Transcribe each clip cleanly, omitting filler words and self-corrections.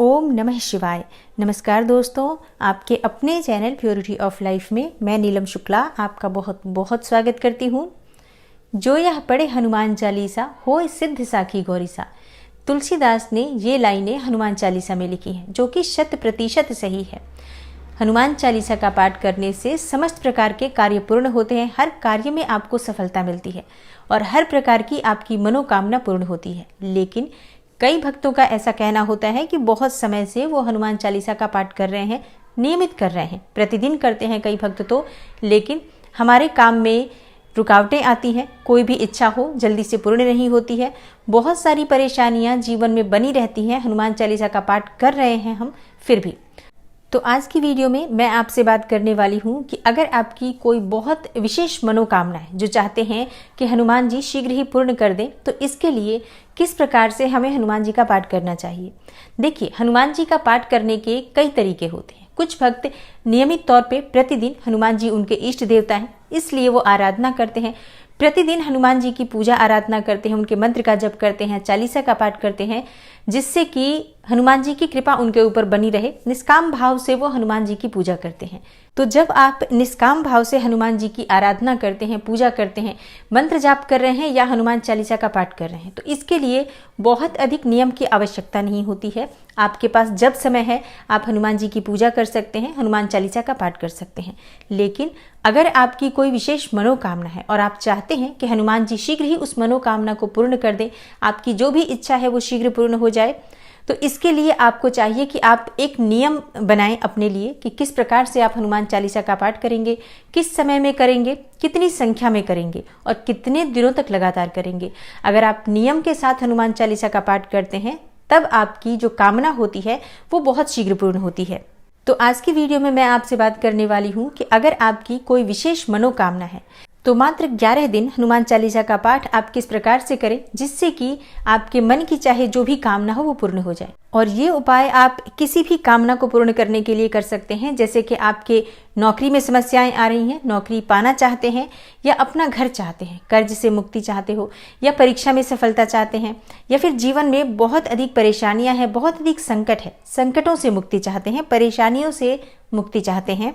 ओम नमः शिवाय। नमस्कार दोस्तों, आपके अपने चैनल प्योरिटी ऑफ लाइफ में मैं नीलम शुक्ला आपका बहुत बहुत स्वागत करती हूँ। जो यह पढ़े हनुमान चालीसा हो सिद्ध साखी गौरीसा। तुलसीदास ने ये लाइनें हनुमान चालीसा में लिखी हैं, जो कि 100% सही है। हनुमान चालीसा का पाठ करने से समस्त प्रकार के कार्य पूर्ण होते हैं। हर कार्य में आपको सफलता मिलती है और हर प्रकार की आपकी मनोकामना पूर्ण होती है। लेकिन कई भक्तों का ऐसा कहना होता है कि बहुत समय से वो हनुमान चालीसा का पाठ कर रहे हैं, नियमित कर रहे हैं, प्रतिदिन करते हैं कई भक्त तो, लेकिन हमारे काम में रुकावटें आती हैं। कोई भी इच्छा हो जल्दी से पूर्ण नहीं होती है। बहुत सारी परेशानियां जीवन में बनी रहती हैं। हनुमान चालीसा का पाठ कर रहे हैं हम फिर भी। तो आज की वीडियो में मैं आपसे बात करने वाली हूँ कि अगर आपकी कोई बहुत विशेष मनोकामना है, जो चाहते हैं कि हनुमान जी शीघ्र ही पूर्ण कर दें, तो इसके लिए किस प्रकार से हमें हनुमान जी का पाठ करना चाहिए। देखिए, हनुमान जी का पाठ करने के कई तरीके होते हैं। कुछ भक्त नियमित तौर पे प्रतिदिन हनुमान जी उनके इष्ट देवता हैं, इसलिए वो आराधना करते हैं। प्रतिदिन हनुमान जी की पूजा आराधना करते हैं, उनके मंत्र का जप करते हैं, चालीसा का पाठ करते हैं, जिससे कि हनुमान जी की कृपा उनके ऊपर बनी रहे। निष्काम भाव से वो हनुमान जी की पूजा करते हैं। तो जब आप निष्काम भाव से हनुमान जी की आराधना करते हैं, पूजा करते हैं, मंत्र जाप कर रहे हैं या हनुमान चालीसा का पाठ कर रहे हैं, तो इसके लिए बहुत अधिक नियम की आवश्यकता नहीं होती है। आपके पास जब समय है आप हनुमान जी की पूजा कर सकते हैं, हनुमान चालीसा का पाठ कर सकते हैं। लेकिन अगर आपकी कोई विशेष मनोकामना है और आप चाहते हैं कि हनुमान जी शीघ्र ही उस मनोकामना को पूर्ण कर दें, आपकी जो भी इच्छा है वो शीघ्र पूर्ण हो जाए, तो इसके लिए आपको चाहिए कि आप एक नियम बनाएं अपने लिए कि किस प्रकार से आप हनुमान चालीसा का पाठ करेंगे, किस समय में करेंगे, कितनी संख्या में करेंगे और कितने दिनों तक लगातार करेंगे। अगर आप नियम के साथ हनुमान चालीसा का पाठ करते हैं, तब आपकी जो कामना होती है वो बहुत शीघ्र पूर्ण होती है। तो आज की वीडियो में मैं आपसे बात करने वाली हूँ कि अगर आपकी कोई विशेष मनोकामना है, तो मात्र 11 दिन हनुमान चालीसा का पाठ आप किस प्रकार से करें, जिससे कि आपके मन की चाहे जो भी कामना हो वो पूर्ण हो जाए। और ये उपाय आप किसी भी कामना को पूर्ण करने के लिए कर सकते हैं। जैसे कि आपके नौकरी में समस्याएं आ रही हैं, नौकरी पाना चाहते हैं, या अपना घर चाहते हैं, कर्ज से मुक्ति चाहते हो, या परीक्षा में सफलता चाहते हैं, या फिर जीवन में बहुत अधिक परेशानियां हैं, बहुत अधिक संकट है, संकटों से मुक्ति चाहते हैं, परेशानियों से मुक्ति चाहते हैं,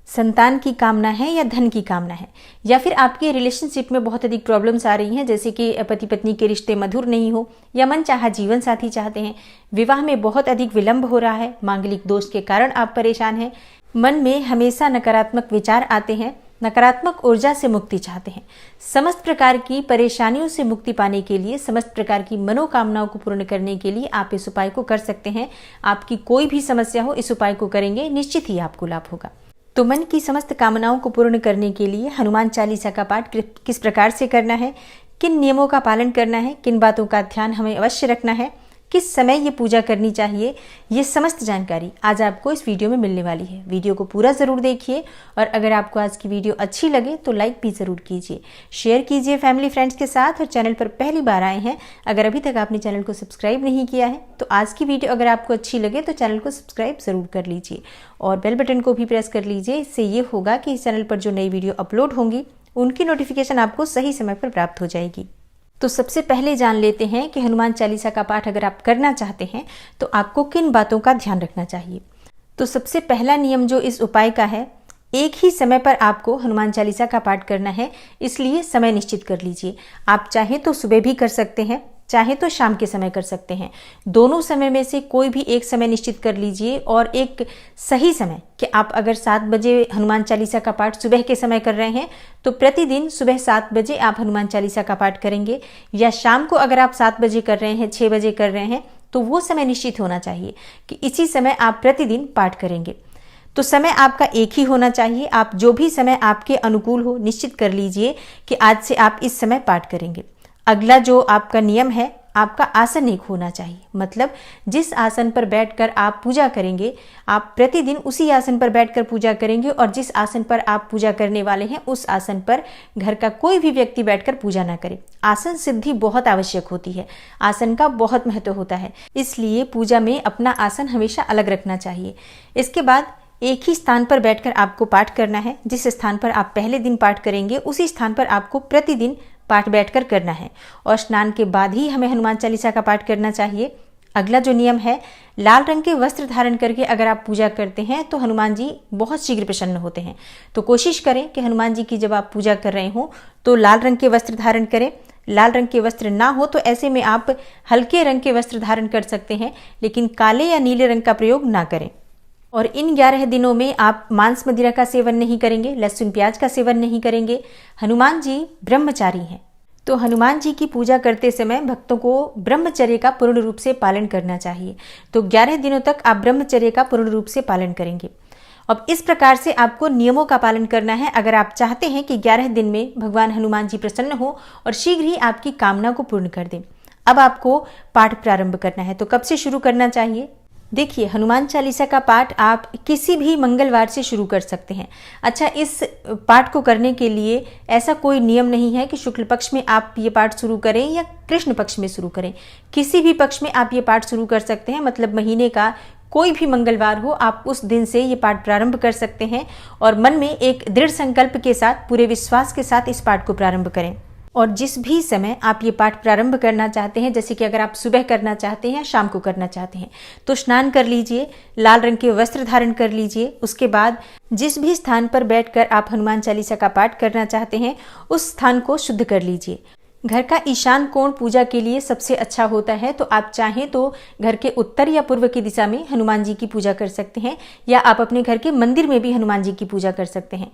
संतान की कामना है या धन की कामना है, या फिर आपके रिलेशनशिप में बहुत अधिक प्रॉब्लम्स आ रही हैं, जैसे कि पति पत्नी के रिश्ते मधुर नहीं हो, या मनचाहा जीवन साथी चाहते हैं, विवाह में बहुत अधिक विलंब हो रहा है, मांगलिक दोष के कारण आप परेशान हैं, मन में हमेशा नकारात्मक विचार आते हैं, नकारात्मक ऊर्जा से मुक्ति चाहते हैं। समस्त प्रकार की परेशानियों से मुक्ति पाने के लिए, समस्त प्रकार की मनोकामनाओं को पूर्ण करने के लिए आप इस उपाय को कर सकते हैं। आपकी कोई भी समस्या हो, इस उपाय को करेंगे निश्चित ही आपको लाभ होगा। तो मन की समस्त कामनाओं को पूर्ण करने के लिए हनुमान चालीसा का पाठ किस प्रकार से करना है, किन नियमों का पालन करना है, किन बातों का ध्यान हमें अवश्य रखना है, किस समय ये पूजा करनी चाहिए, ये समस्त जानकारी आज आपको इस वीडियो में मिलने वाली है। वीडियो को पूरा ज़रूर देखिए और अगर आपको आज की वीडियो अच्छी लगे तो लाइक भी ज़रूर कीजिए, शेयर कीजिए फैमिली फ्रेंड्स के साथ। और चैनल पर पहली बार आए हैं, अगर अभी तक आपने चैनल को सब्सक्राइब नहीं किया है, तो आज की वीडियो अगर आपको अच्छी लगे तो चैनल को सब्सक्राइब ज़रूर कर लीजिए और बेल बटन को भी प्रेस कर लीजिए। इससे ये होगा कि इस चैनल पर जो नई वीडियो अपलोड होंगी उनकी नोटिफिकेशन आपको सही समय पर प्राप्त हो जाएगी। तो सबसे पहले जान लेते हैं कि हनुमान चालीसा का पाठ अगर आप करना चाहते हैं तो आपको किन बातों का ध्यान रखना चाहिए। तो सबसे पहला नियम जो इस उपाय का है, एक ही समय पर आपको हनुमान चालीसा का पाठ करना है, इसलिए समय निश्चित कर लीजिए। आप चाहें तो सुबह भी कर सकते हैं, चाहे तो शाम के समय कर सकते हैं। दोनों समय में से कोई भी एक समय निश्चित कर लीजिए और एक सही समय कि आप अगर 7 बजे हनुमान चालीसा का पाठ सुबह के समय कर रहे हैं, तो प्रतिदिन सुबह 7 बजे आप हनुमान चालीसा का पाठ करेंगे, या शाम को अगर आप 7 बजे कर रहे हैं, 6 बजे कर रहे हैं, तो वो समय निश्चित होना चाहिए कि इसी समय आप प्रतिदिन पाठ करेंगे। तो समय आपका एक ही होना चाहिए। आप जो भी समय आपके अनुकूल हो निश्चित कर लीजिए कि आज से आप इस समय पाठ करेंगे। अगला जो आपका नियम है, आपका आसन एक होना चाहिए। मतलब जिस आसन पर बैठकर आप पूजा करेंगे, आप प्रतिदिन उसी आसन पर बैठकर पूजा करेंगे, और जिस आसन पर आप पूजा करने वाले हैं उस आसन पर घर का कोई भी व्यक्ति बैठकर पूजा ना करे। आसन सिद्धि बहुत आवश्यक होती है, आसन का बहुत महत्व होता है, इसलिए पूजा में अपना आसन हमेशा अलग रखना चाहिए। इसके बाद एक ही स्थान पर बैठकर आपको पाठ करना है। जिस स्थान पर आप पहले दिन पाठ करेंगे उसी स्थान पर आपको प्रतिदिन पाठ बैठकर करना है, और स्नान के बाद ही हमें हनुमान चालीसा का पाठ करना चाहिए। अगला जो नियम है, लाल रंग के वस्त्र धारण करके अगर आप पूजा करते हैं तो हनुमान जी बहुत शीघ्र प्रसन्न होते हैं। तो कोशिश करें कि हनुमान जी की जब आप पूजा कर रहे हो तो लाल रंग के वस्त्र धारण करें। लाल रंग के वस्त्र ना हो तो ऐसे में आप हल्के रंग के वस्त्र धारण कर सकते हैं, लेकिन काले या नीले रंग का प्रयोग ना करें। और इन 11 दिनों में आप मांस मदिरा का सेवन नहीं करेंगे, लहसुन प्याज का सेवन नहीं करेंगे। हनुमान जी ब्रह्मचारी हैं, तो हनुमान जी की पूजा करते समय भक्तों को ब्रह्मचर्य का पूर्ण रूप से पालन करना चाहिए। तो 11 दिनों तक आप ब्रह्मचर्य का पूर्ण रूप से पालन करेंगे। अब इस प्रकार से आपको नियमों का पालन करना है अगर आप चाहते हैं कि 11 दिन में भगवान हनुमान जी प्रसन्न हो और शीघ्र ही आपकी कामना को पूर्ण कर दें। अब आपको पाठ प्रारंभ करना है, तो कब से शुरू करना चाहिए? देखिए, हनुमान चालीसा का पाठ आप किसी भी मंगलवार से शुरू कर सकते हैं। अच्छा, इस पाठ को करने के लिए ऐसा कोई नियम नहीं है कि शुक्ल पक्ष में आप ये पाठ शुरू करें या कृष्ण पक्ष में शुरू करें। किसी भी पक्ष में आप ये पाठ शुरू कर सकते हैं, मतलब महीने का कोई भी मंगलवार हो आप उस दिन से ये पाठ प्रारंभ कर सकते हैं और मन में एक दृढ़ संकल्प के साथ, पूरे विश्वास के साथ इस पाठ को प्रारंभ करें। और जिस भी समय आप ये पाठ प्रारंभ करना चाहते हैं, जैसे कि अगर आप सुबह करना चाहते हैं, शाम को करना चाहते हैं, तो स्नान कर लीजिए, लाल रंग के वस्त्र धारण कर लीजिए। उसके बाद जिस भी स्थान पर बैठकर आप हनुमान चालीसा का पाठ करना चाहते हैं उस स्थान को शुद्ध कर लीजिए। घर का ईशान कोण पूजा के लिए सबसे अच्छा होता है, तो आप चाहें तो घर के उत्तर या पूर्व की दिशा में हनुमान जी की पूजा कर सकते हैं, या आप अपने घर के मंदिर में भी हनुमान जी की पूजा कर सकते हैं।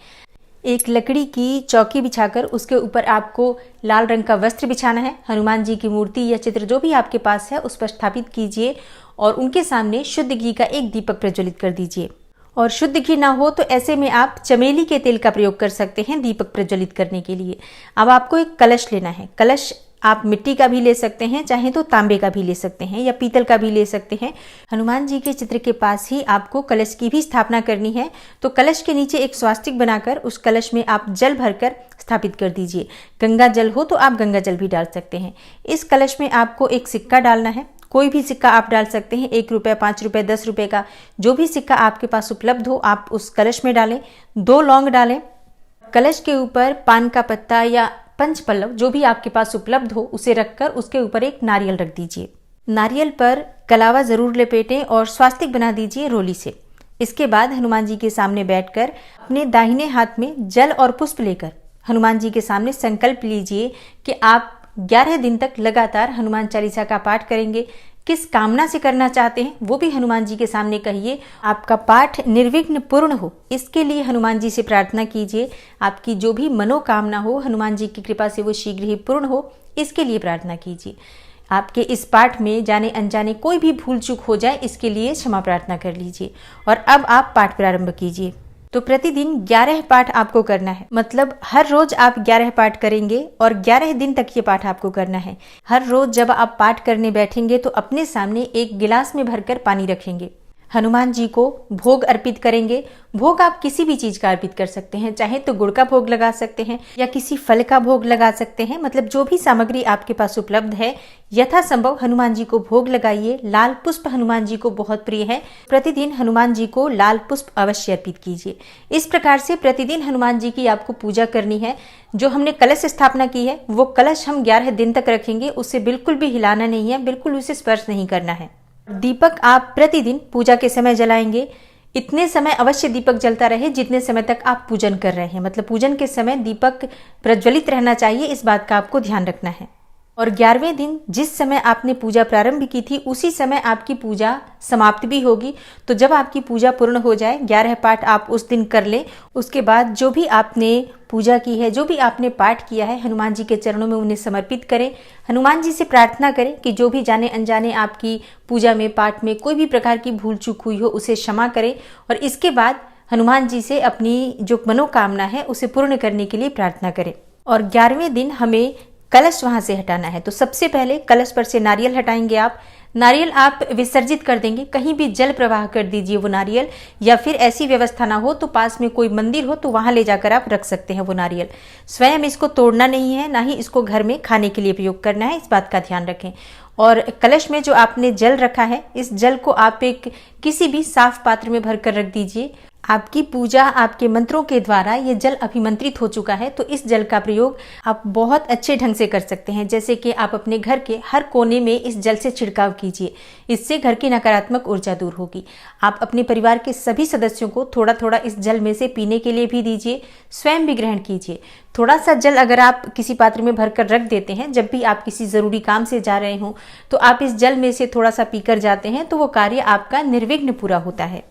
एक लकड़ी की चौकी बिछाकर उसके ऊपर आपको लाल रंग का वस्त्र बिछाना है। हनुमान जी की मूर्ति या चित्र जो भी आपके पास है उस पर स्थापित कीजिए और उनके सामने शुद्ध घी का एक दीपक प्रज्वलित कर दीजिए। और शुद्ध घी ना हो तो ऐसे में आप चमेली के तेल का प्रयोग कर सकते हैं दीपक प्रज्वलित करने के लिए। अब आपको एक कलश लेना है। कलश आप मिट्टी का भी ले सकते हैं, चाहे तो तांबे का भी ले सकते हैं या पीतल का भी ले सकते हैं। हनुमान जी के चित्र के पास ही आपको कलश की भी स्थापना करनी है, तो कलश के नीचे एक स्वास्तिक बनाकर उस कलश में आप जल भरकर स्थापित कर दीजिए। गंगा जल हो तो आप गंगा जल भी डाल सकते हैं। इस कलश में आपको एक सिक्का डालना है, कोई भी सिक्का आप डाल सकते हैं, 1 रुपये, 5 रुपये, 10 रुपये का जो भी सिक्का आपके पास उपलब्ध हो आप उस कलश में डालें। 2 लौंग डालें। कलश के ऊपर पान का पत्ता या पंचपल्लव जो भी आपके पास उपलब्ध हो उसे रखकर उसके ऊपर एक नारियल रख दीजिए। नारियल पर कलावा जरूर लपेटें और स्वास्तिक बना दीजिए रोली से। इसके बाद हनुमान जी के सामने बैठकर अपने दाहिने हाथ में जल और पुष्प लेकर हनुमान जी के सामने संकल्प लीजिए कि आप 11 दिन तक लगातार हनुमान चालीसा का पाठ करेंगे। किस कामना से करना चाहते हैं वो भी हनुमान जी के सामने कहिए। आपका पाठ निर्विघ्न पूर्ण हो इसके लिए हनुमान जी से प्रार्थना कीजिए। आपकी जो भी मनोकामना हो हनुमान जी की कृपा से वो शीघ्र ही पूर्ण हो, इसके लिए प्रार्थना कीजिए। आपके इस पाठ में जाने अनजाने कोई भी भूल चूक हो जाए इसके लिए क्षमा प्रार्थना कर लीजिए। और अब आप पाठ प्रारंभ कीजिए। तो प्रतिदिन 11 पाठ आपको करना है, मतलब हर रोज आप 11 पाठ करेंगे और 11 दिन तक ये पाठ आपको करना है। हर रोज जब आप पाठ करने बैठेंगे तो अपने सामने एक गिलास में भरकर पानी रखेंगे। हनुमान जी को भोग अर्पित करेंगे। भोग आप किसी भी चीज का अर्पित कर सकते हैं, चाहे तो गुड़ का भोग लगा सकते हैं या किसी फल का भोग लगा सकते हैं, मतलब जो भी सामग्री आपके पास उपलब्ध है यथासंभव हनुमान जी को भोग लगाइए। लाल पुष्प हनुमान जी को बहुत प्रिय है, प्रतिदिन हनुमान जी को लाल पुष्प अवश्य अर्पित कीजिए। इस प्रकार से प्रतिदिन हनुमान जी की आपको पूजा करनी है। जो हमने कलश स्थापना की है वो कलश हम 11 दिन तक रखेंगे, उसे बिल्कुल भी हिलाना नहीं है, बिल्कुल उसे स्पर्श नहीं करना है। दीपक आप प्रतिदिन पूजा के समय जलाएंगे। इतने समय अवश्य दीपक जलता रहे जितने समय तक आप पूजन कर रहे हैं, मतलब पूजन के समय दीपक प्रज्वलित रहना चाहिए, इस बात का आपको ध्यान रखना है। और 11वें दिन जिस समय आपने पूजा प्रारंभ की थी उसी समय आपकी पूजा समाप्त भी होगी। तो जब आपकी पूजा पूर्ण हो जाए, 11 पाठ आप उस दिन कर लें, उसके बाद जो भी आपने पूजा की है, जो भी आपने पाठ किया है, हनुमान जी के चरणों में उन्हें समर्पित करें। हनुमान जी से प्रार्थना करें कि जो भी जाने अनजाने आपकी पूजा में, पाठ में कोई भी प्रकार की भूल चूक हुई हो उसे क्षमा करें। और इसके बाद हनुमान जी से अपनी जो मनोकामना है उसे पूर्ण करने के लिए प्रार्थना करें। और 11वें दिन हमें कलश वहां से हटाना है। तो सबसे पहले कलश पर से नारियल हटाएंगे। आप नारियल आप विसर्जित कर देंगे, कहीं भी जल प्रवाह कर दीजिए वो नारियल, या फिर ऐसी व्यवस्था ना हो तो पास में कोई मंदिर हो तो वहां ले जाकर आप रख सकते हैं वो नारियल। स्वयं इसको तोड़ना नहीं है, ना ही इसको घर में खाने के लिए प्रयोग करना है, इस बात का ध्यान रखें। और कलश में जो आपने जल रखा है इस जल को आप एक किसी भी साफ पात्र में भरकर रख दीजिए। आपकी पूजा, आपके मंत्रों के द्वारा ये जल अभिमंत्रित हो चुका है, तो इस जल का प्रयोग आप बहुत अच्छे ढंग से कर सकते हैं। जैसे कि आप अपने घर के हर कोने में इस जल से छिड़काव कीजिए, इससे घर की नकारात्मक ऊर्जा दूर होगी। आप अपने परिवार के सभी सदस्यों को थोड़ा थोड़ा इस जल में से पीने के लिए भी दीजिए, स्वयं भी ग्रहण कीजिए। थोड़ा सा जल अगर आप किसी पात्र में भरकर रख देते हैं, जब भी आप किसी ज़रूरी काम से जा रहे हों तो आप इस जल में से थोड़ा सा पीकर जाते हैं, तो वो कार्य आपका निर्विघ्न पूरा होता है।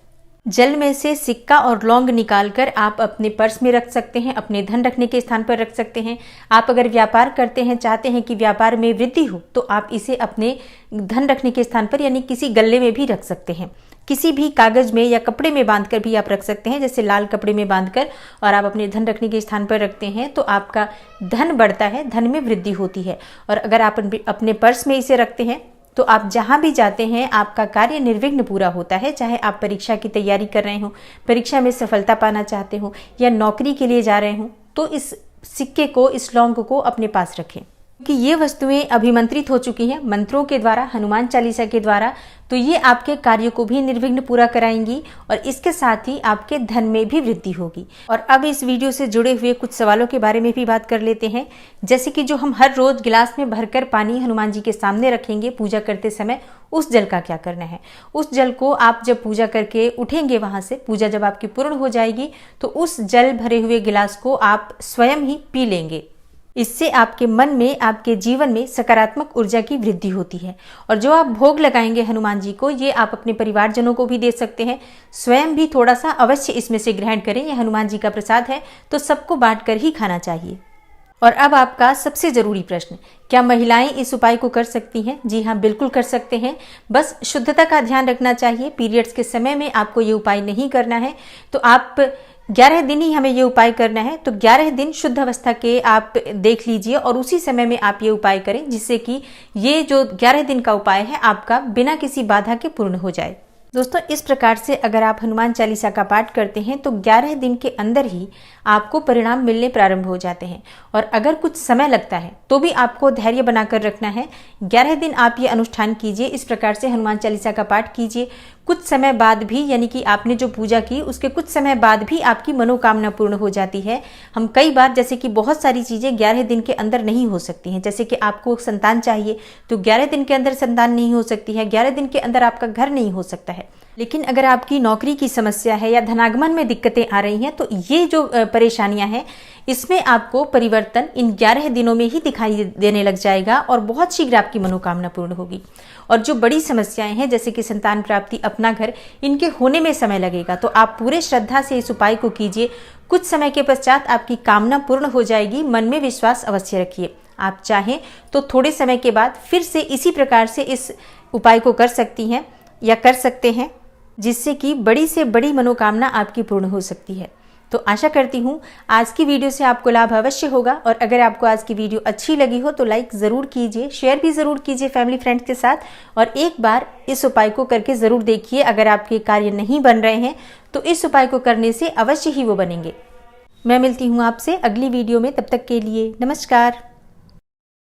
जल में से सिक्का और लौंग निकालकर आप अपने पर्स में रख सकते हैं, अपने धन रखने के स्थान पर रख सकते हैं। आप अगर व्यापार करते हैं, चाहते हैं कि व्यापार में वृद्धि हो, तो आप इसे अपने धन रखने के स्थान पर यानी किसी गल्ले में भी रख सकते हैं। किसी भी कागज में या कपड़े में बांधकर भी आप रख सकते हैं, जैसे लाल कपड़े में बांधकर, और आप अपने धन रखने के स्थान पर रखते हैं तो आपका धन बढ़ता है, धन में वृद्धि होती है। और अगर आप अपने पर्स में इसे रखते हैं तो आप जहाँ भी जाते हैं आपका कार्य निर्विघ्न पूरा होता है। चाहे आप परीक्षा की तैयारी कर रहे हो, परीक्षा में सफलता पाना चाहते हो, या नौकरी के लिए जा रहे हो, तो इस सिक्के को, इस लौंग को अपने पास रखें, कि ये वस्तुएं अभिमंत्रित हो चुकी हैं मंत्रों के द्वारा, हनुमान चालीसा के द्वारा, तो ये आपके कार्य को भी निर्विघ्न पूरा कराएंगी और इसके साथ ही आपके धन में भी वृद्धि होगी। और अब इस वीडियो से जुड़े हुए कुछ सवालों के बारे में भी बात कर लेते हैं। जैसे कि जो हम हर रोज गिलास में भरकर पानी हनुमान जी के सामने रखेंगे पूजा करते समय, उस जल का क्या करना है। उस जल को आप जब पूजा करके उठेंगे, वहां से पूजा जब आपकी पूर्ण हो जाएगी, तो उस जल भरे हुए गिलास को आप स्वयं ही पी लेंगे। इससे आपके मन में, आपके जीवन में सकारात्मक ऊर्जा की वृद्धि होती है। और जो आप भोग लगाएंगे हनुमान जी को, ये आप अपने परिवारजनों को भी दे सकते हैं, स्वयं भी थोड़ा सा अवश्य इसमें से ग्रहण करें। यह हनुमान जी का प्रसाद है, तो सबको बांटकर ही खाना चाहिए। और अब आपका सबसे जरूरी प्रश्न, क्या महिलाएं इस उपाय को कर सकती हैं? जी हाँ, बिल्कुल कर सकते हैं। बस शुद्धता का ध्यान रखना चाहिए। पीरियड्स के समय में आपको ये उपाय नहीं करना है, तो आप 11 दिन ही हमें ये उपाय करना है, तो 11 दिन शुद्ध अवस्था के आप देख लीजिए और उसी समय में आप ये उपाय करें, जिससे कि ये जो 11 दिन का उपाय है आपका बिना किसी बाधा के पूर्ण हो जाए। दोस्तों, इस प्रकार से अगर आप हनुमान चालीसा का पाठ करते हैं तो 11 दिन के अंदर ही आपको परिणाम मिलने प्रारंभ हो जाते हैं। और अगर कुछ समय लगता है तो भी आपको धैर्य बनाकर रखना है। 11 दिन आप ये अनुष्ठान कीजिए, इस प्रकार से हनुमान चालीसा का पाठ कीजिए। कुछ समय बाद भी, यानी कि आपने जो पूजा की उसके कुछ समय बाद भी आपकी मनोकामना पूर्ण हो जाती है। हम कई बार, जैसे कि बहुत सारी चीज़ें 11 दिन के अंदर नहीं हो सकती हैं। जैसे कि आपको संतान चाहिए तो 11 दिन के अंदर संतान नहीं हो सकती है, 11 दिन के अंदर आपका घर नहीं हो सकता है। लेकिन अगर आपकी नौकरी की समस्या है या धनागमन में दिक्कतें आ रही हैं, तो ये जो परेशानियां हैं, इसमें आपको परिवर्तन इन 11 दिनों में ही दिखाई देने लग जाएगा और बहुत शीघ्र आपकी मनोकामना पूर्ण होगी। और जो बड़ी समस्याएं हैं, जैसे कि संतान प्राप्ति, अपना घर, इनके होने में समय लगेगा, तो आप पूरे श्रद्धा से इस उपाय को कीजिए। कुछ समय के पश्चात आपकी कामना पूर्ण हो जाएगी। मन में विश्वास अवश्य रखिए। आप चाहें तो थोड़े समय के बाद फिर से इसी प्रकार से इस उपाय को कर सकती हैं या कर सकते हैं, जिससे कि बड़ी से बड़ी मनोकामना आपकी पूर्ण हो सकती है। तो आशा करती हूँ आज की वीडियो से आपको लाभ अवश्य होगा। और अगर आपको आज की वीडियो अच्छी लगी हो तो लाइक ज़रूर कीजिए, शेयर भी ज़रूर कीजिए फैमिली फ्रेंड्स के साथ, और एक बार इस उपाय को करके ज़रूर देखिए। अगर आपके कार्य नहीं बन रहे हैं तो इस उपाय को करने से अवश्य ही वो बनेंगे। मैं मिलती हूँ आपसे अगली वीडियो में, तब तक के लिए नमस्कार।